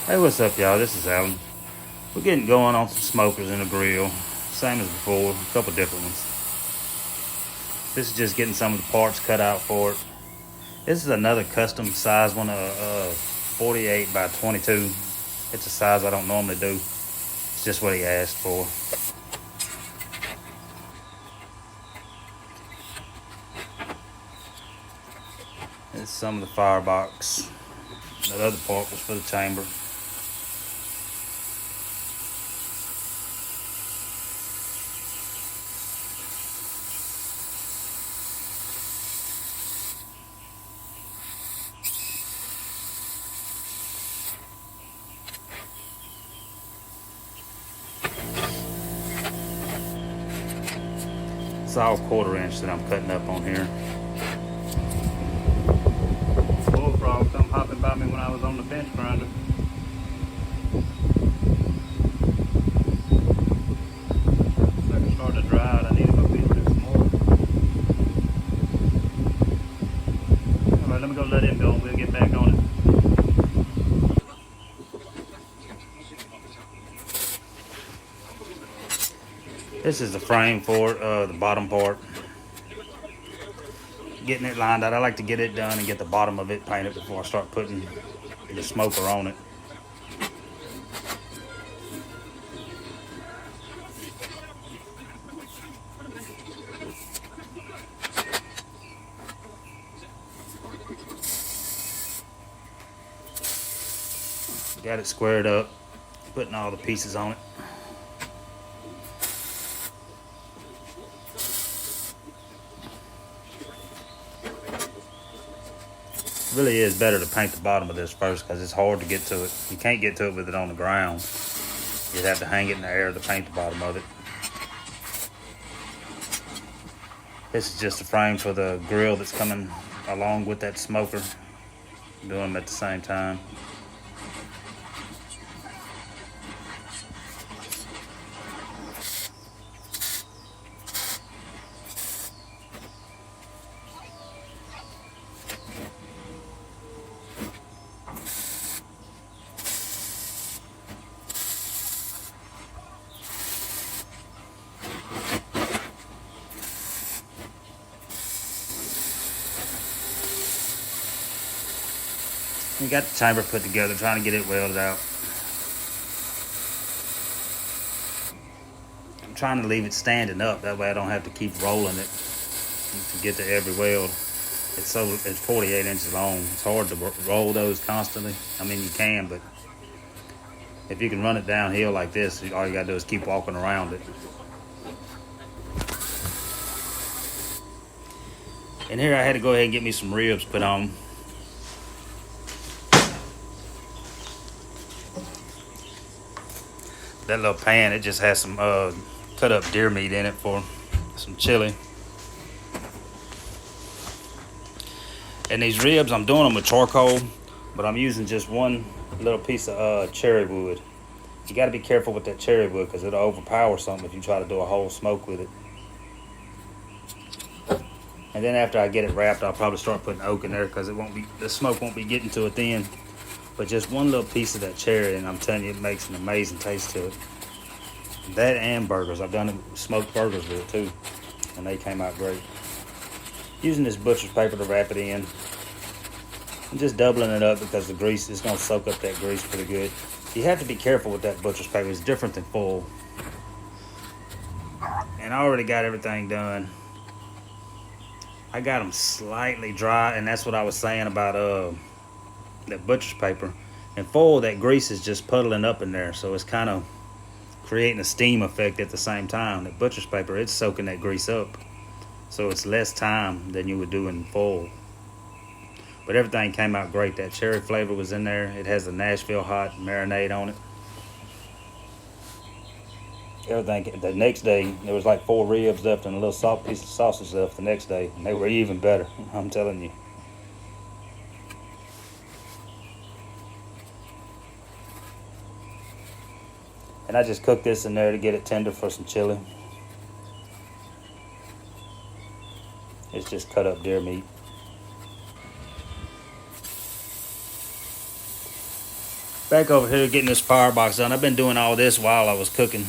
Hey, what's up, y'all? This is Alan. We're getting going on some smokers and a grill. Same as before, a couple different ones. This is just getting some of the parts cut out for it. This is another custom size one, 48 by 22. It's a size I don't normally do. It's just what he asked for. It's some of the firebox. That other part was for the chamber. It's all 1/4 inch that I'm cutting up on here. Bullfrog come hopping by me when I was on the bench grinder. Sucker started to dry out. I need to go feed it some more. Alright, let me go let him go. We'll get back on it. This is the frame for it, the bottom part. Getting it lined out. I like to get it done and get the bottom of it painted before I start putting the smoker on it. Got it squared up, putting all the pieces on it. Really is better to paint the bottom of this first because it's hard to get to it. You can't get to it with it on the ground. You'd have to hang it in the air to paint the bottom of it. This is just a frame for the grill that's coming along with that smoker. Doing them at the same time. We got the chamber put together, trying to get it welded out. I'm trying to leave it standing up, that way I don't have to keep rolling it to get to every weld. It's 48 inches long. It's hard to roll those constantly. I mean, you can, but if you can run it downhill like this, all you gotta do is keep walking around it. And here I had to go ahead and get me some ribs put on. That little pan, it just has some cut up deer meat in it for some chili. And these ribs, I'm doing them with charcoal, but I'm using just one little piece of cherry wood. You got to be careful with that cherry wood because it'll overpower something if you try to do a whole smoke with it. And then after I get it wrapped, I'll probably start putting oak in there because the smoke won't be getting to it then. But just one little piece of that cherry, and I'm telling you, it makes an amazing taste to it. That and burgers. I've done smoked burgers with it too, and they came out great. Using this butcher's paper to wrap it in. I'm just doubling it up because the grease is going to soak up that grease pretty good. You have to be careful with that butcher's paper. It's different than foil. And I already got everything done. I got them slightly dry, and that's what I was saying about that butcher's paper. And foil, that grease is just puddling up in there, so it's kind of creating a steam effect at the same time. The butcher's paper, it's soaking that grease up, so it's less time than you would do in foil. But everything came out great. That cherry flavor was in there. It has the Nashville hot marinade on it. Everything. The next day, there was like 4 ribs left and a little piece of sausage left the next day, and they were even better, I'm telling you. And I just cooked this in there to get it tender for some chili. It's just cut up deer meat. Back over here getting this power box done. I've been doing all this while I was cooking.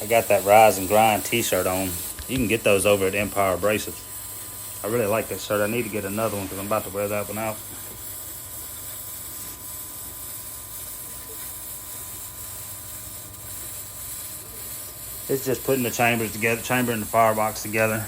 I got that Rise and Grind t-shirt on. You can get those over at Empire Bracelets. I really like that shirt. I need to get another one because I'm about to wear that one out. It's just putting the chambers together, chamber and the firebox together.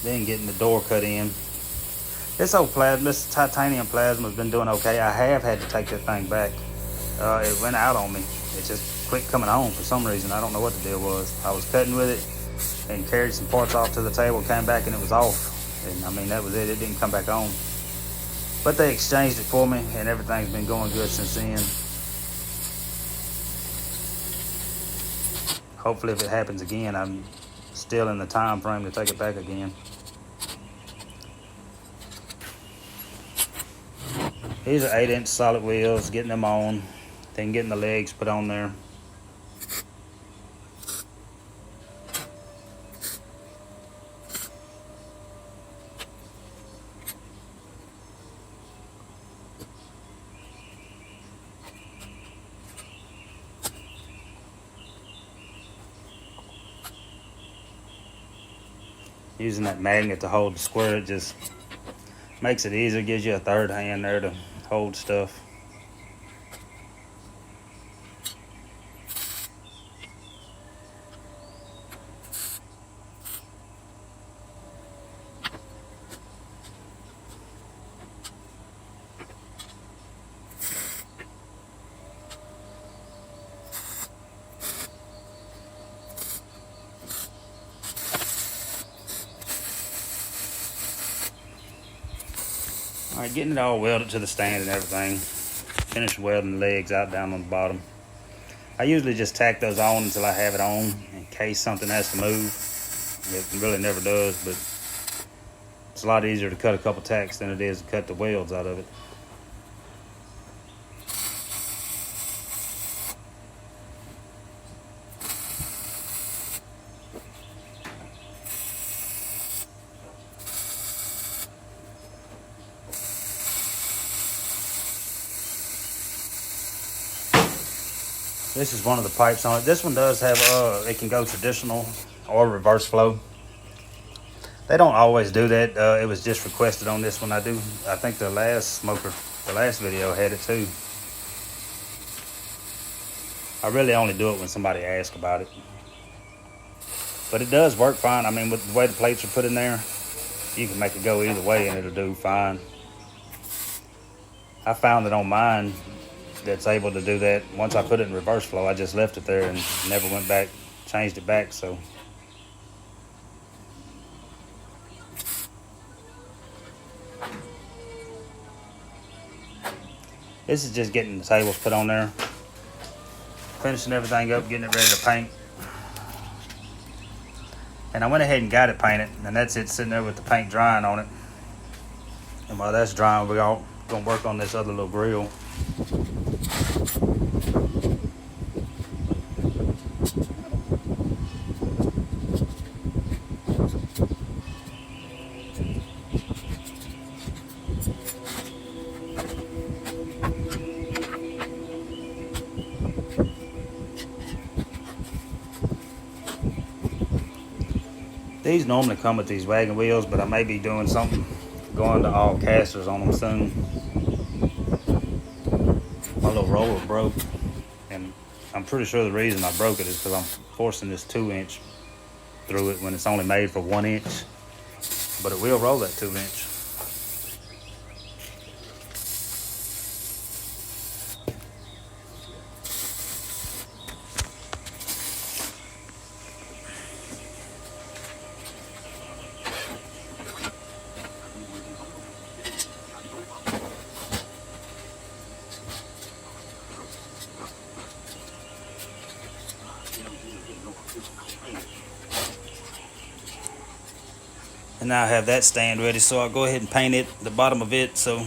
Then getting the door cut in. This old plasma, this titanium plasma has been doing okay. I have had to take that thing back. It went out on me. It just quit coming on for some reason. I don't know what the deal was. I was cutting with it and carried some parts off to the table, came back and it was off. And I mean, that was it. It didn't come back on. But they exchanged it for me and everything's been going good since then. Hopefully if it happens again, I'm still in the time frame to take it back again. These are 8-inch solid wheels, getting them on, then getting the legs put on there. Using that magnet to hold the square, it just makes it easier, gives you a third hand there to hold stuff. All right, getting it all welded to the stand and everything. Finished welding the legs out down on the bottom. I usually just tack those on until I have it on in case something has to move. It really never does, but it's a lot easier to cut a couple tacks than it is to cut the welds out of it. This is one of the pipes on it. This one does have, it can go traditional or reverse flow. They don't always do that. It was just requested on this one. I think the last video had it too. I really only do it when somebody asks about it. But it does work fine. I mean, with the way the plates are put in there, you can make it go either way and it'll do fine. I found that on mine, that's able to do that. Once I put it in reverse flow, I just left it there and never went back, changed it back. So this is just getting the tables put on there, finishing everything up, getting it ready to paint. And I went ahead and got it painted, and that's it sitting there with the paint drying on it. And while that's drying, we're all gonna work on this other little grill. These normally come with these wagon wheels, but I may be doing something, going to all casters on them soon. My little roller broke, and I'm pretty sure the reason I broke it is because I'm forcing this 2-inch through it when it's only made for 1 inch, but it will roll that 2-inch. And now I have that stand ready, so I'll go ahead and paint it, the bottom of it, so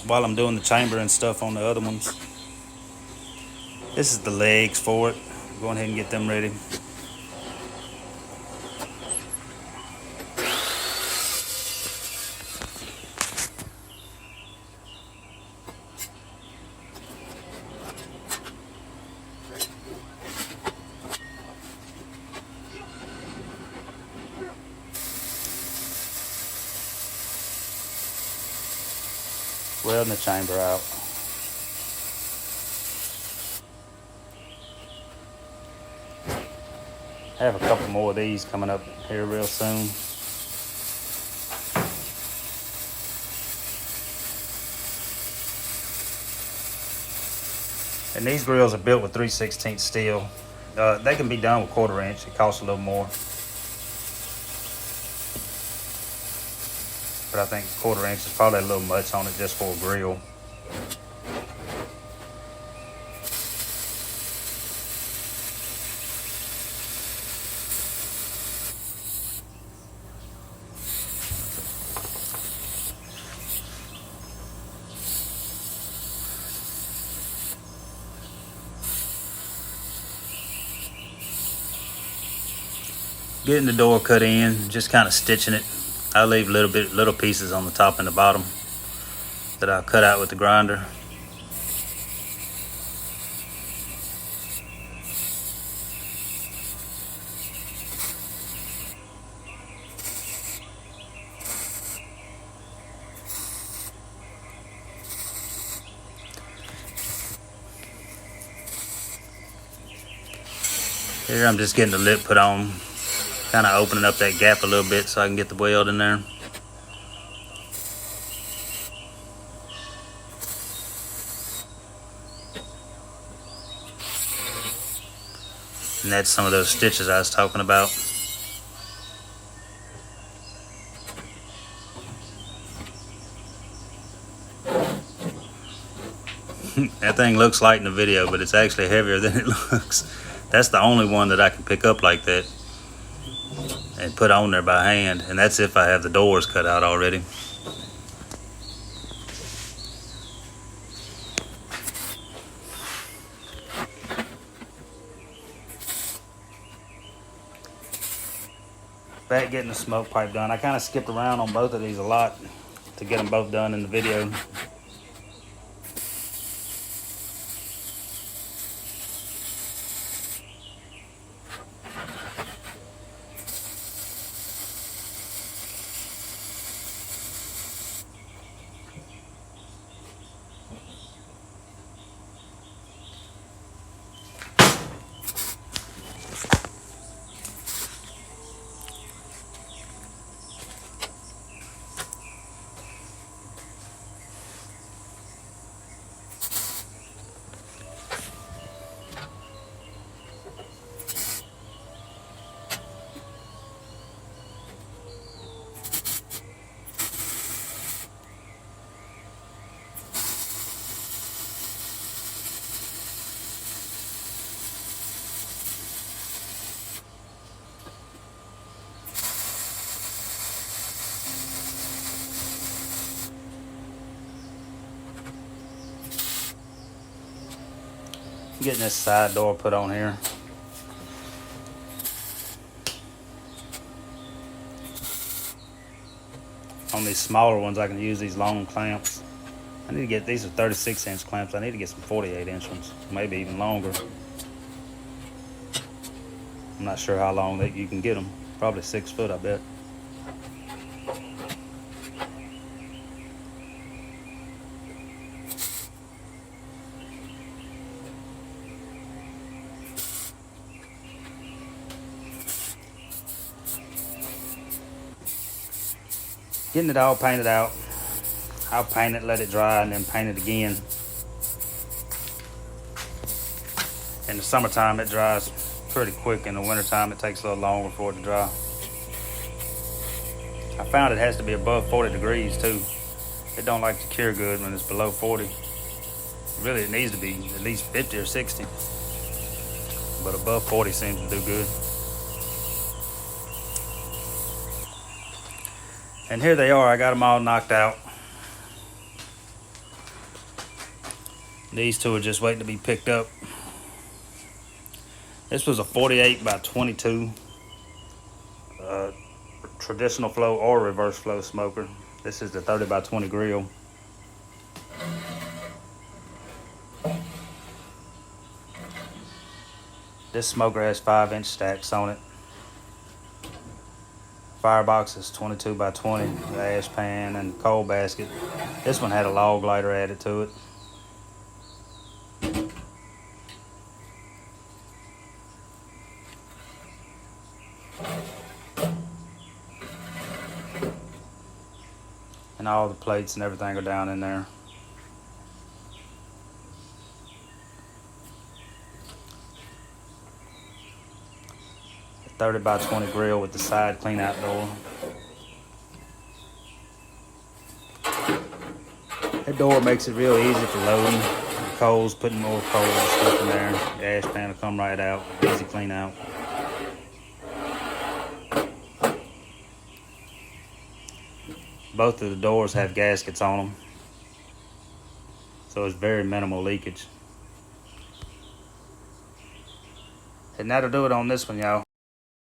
while I'm doing the chamber and stuff on the other ones. This is the legs for it. Going ahead and get them ready. Welding the chamber out. I have a couple more of these coming up here real soon. And these grills are built with 3/16 steel. They can be done with 1/4 inch. It costs a little more. But I think 1/4 inch is probably a little much on it just for a grill. Getting the door cut in, just kind of stitching it. I leave little pieces on the top and the bottom that I'll cut out with the grinder. Here I'm just getting the lip put on, kind of opening up that gap a little bit so I can get the weld in there. And that's some of those stitches I was talking about. That thing looks light in the video, but it's actually heavier than it looks. That's the only one that I can pick up like that and put on there by hand, and that's if I have the doors cut out already. Back getting the smoke pipe done. I kind of skipped around on both of these a lot to get them both done in the video. Getting this side door put on here. On these smaller ones, I can use these long clamps. I need to get, these are 36-inch clamps. I need to get some 48-inch ones, maybe even longer. I'm not sure how long that you can get them. Probably 6 foot, I bet. Getting it all painted out. I'll paint it, let it dry, and then paint it again. In the summertime, it dries pretty quick. In the wintertime, it takes a little longer for it to dry. I found it has to be above 40 degrees too. It don't like to cure good when it's below 40. Really, it needs to be at least 50 or 60. But above 40 seems to do good. And here they are. I got them all knocked out. These two are just waiting to be picked up. This was a 48 by 22 traditional flow or reverse flow smoker. This is the 30 by 20 grill. This smoker has 5-inch stacks on it. Firebox is 22 by 20, the ash pan and coal basket. This one had a log lighter added to it. And all the plates and everything are down in there. A 30 by 20 grill with the side clean out door. That door makes it real easy for loading coals, putting more coals and stuff in there. The ash pan will come right out, easy clean out. Both of the doors have gaskets on them, so it's very minimal leakage. And that'll do it on this one, y'all.